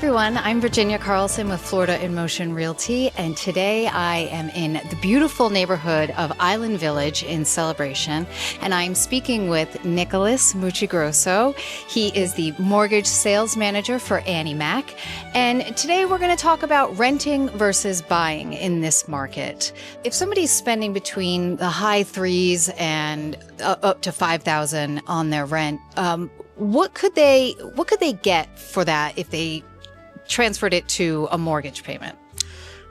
everyone. I'm Virginia Carlson with Florida in Motion Realty, and today I am in the beautiful neighborhood of Island Village in Celebration, and I'm speaking with Nicholas Mucci Grosso. He is the mortgage sales manager for Annie Mac, and today we're going to talk about renting versus buying in this market. If somebody's spending between the high threes and up to $5,000 on their rent, what could they get for that if they transferred it to a mortgage payment?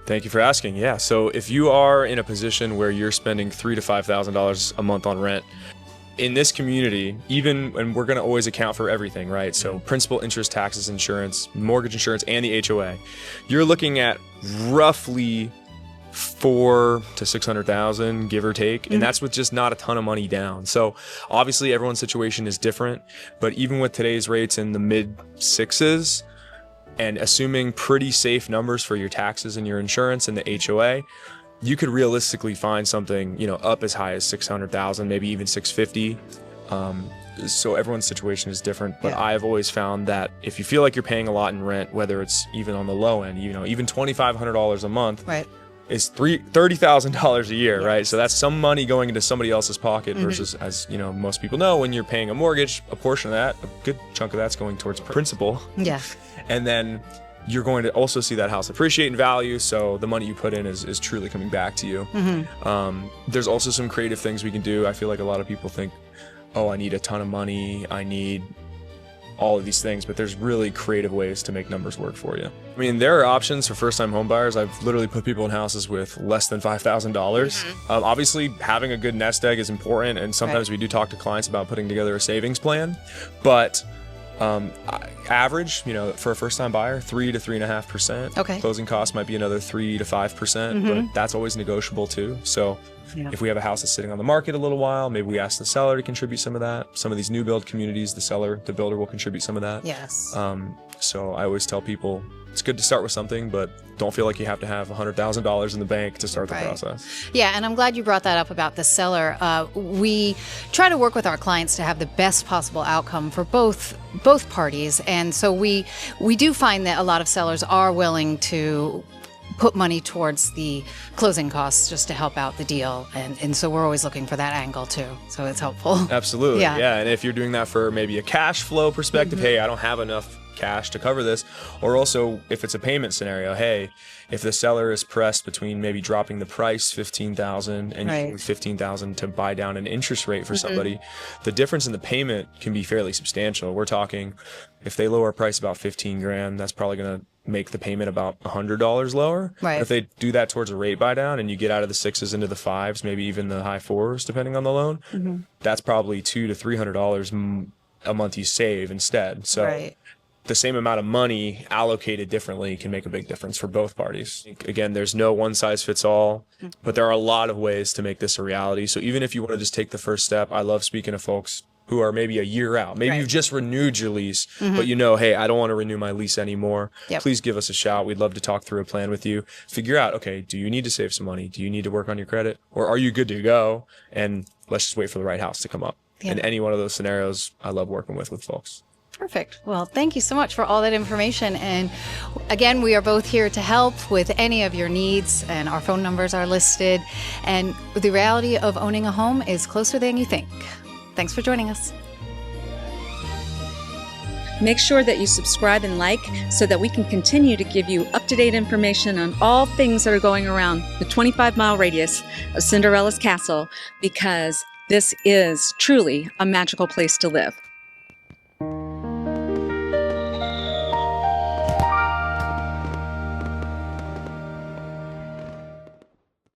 Thank you for asking. Yeah, so if you are in a position where you're spending $3,000 to $5,000 a month on rent, in this community, and we're going to always account for everything, right? So principal, interest, taxes, insurance, mortgage insurance, and the HOA, you're looking at roughly $400,000 to $600,000, give or take, and that's with just not a ton of money down. So obviously everyone's situation is different, but even with today's rates in the mid sixes, and assuming pretty safe numbers for your taxes and your insurance and the HOA, you could realistically find something, up as high as $600,000, maybe even $650,000. So everyone's situation is different, but I've always found that if you feel like you're paying a lot in rent, whether it's even on the low end, even $2,500 a month, right, is $30,000 a year, right? So that's some money going into somebody else's pocket versus, as most people know, when you're paying a mortgage, a portion of that, a good chunk of that's going towards principal. Yeah. And then you're going to also see that house appreciate in value, so the money you put in is truly coming back to you. There's also some creative things we can do. I feel like a lot of people think, oh, I need a ton of money, I need all of these things, but there's really creative ways to make numbers work for you. I mean, there are options for first-time home buyers. I've literally put people in houses with less than $5,000. Obviously, having a good nest egg is important, and sometimes we do talk to clients about putting together a savings plan, but average, for a first-time buyer, 3 to 3.5%. Okay. Closing costs might be another 3 to 5%, but that's always negotiable too. So if we have a house that's sitting on the market a little while, maybe we ask the seller to contribute some of that. Some of these new build communities, the builder will contribute some of that. Yes. So I always tell people it's good to start with something, but don't feel like you have to have $100,000 in the bank to start the process. Yeah, and I'm glad you brought that up about the seller. We try to work with our clients to have the best possible outcome for both parties, and so we do find that a lot of sellers are willing to put money towards the closing costs just to help out the deal, and so we're always looking for that angle too, so it's helpful. Absolutely. Yeah, and if you're doing that for maybe a cash flow perspective, hey, I don't have enough cash to cover this, or also if it's a payment scenario, hey, if the seller is pressed between maybe dropping the price $15,000 and using $15,000 to buy down an interest rate for somebody, the difference in the payment can be fairly substantial. We're talking, if they lower price about $15,000, that's probably going to make the payment about $100 lower. Right. But if they do that towards a rate buy down and you get out of the sixes into the fives, maybe even the high fours, depending on the loan, that's probably $200 to $300 a month you save instead. So the same amount of money allocated differently can make a big difference for both parties. Again, there's no one size fits all, but there are a lot of ways to make this a reality. So even if you want to just take the first step, I love speaking to folks who are maybe a year out. Maybe you've just renewed your lease, but hey, I don't want to renew my lease anymore. Please give us a shout. We'd love to talk through a plan with you. Figure out, okay, do you need to save some money? Do you need to work on your credit? Or are you good to go? And let's just wait for the right house to come up. In any one of those scenarios, I love working with folks. Perfect. Well, thank you so much for all that information. And again, we are both here to help with any of your needs, and our phone numbers are listed. And the reality of owning a home is closer than you think. Thanks for joining us. Make sure that you subscribe and like so that we can continue to give you up-to-date information on all things that are going around the 25-mile radius of Cinderella's Castle, because this is truly a magical place to live.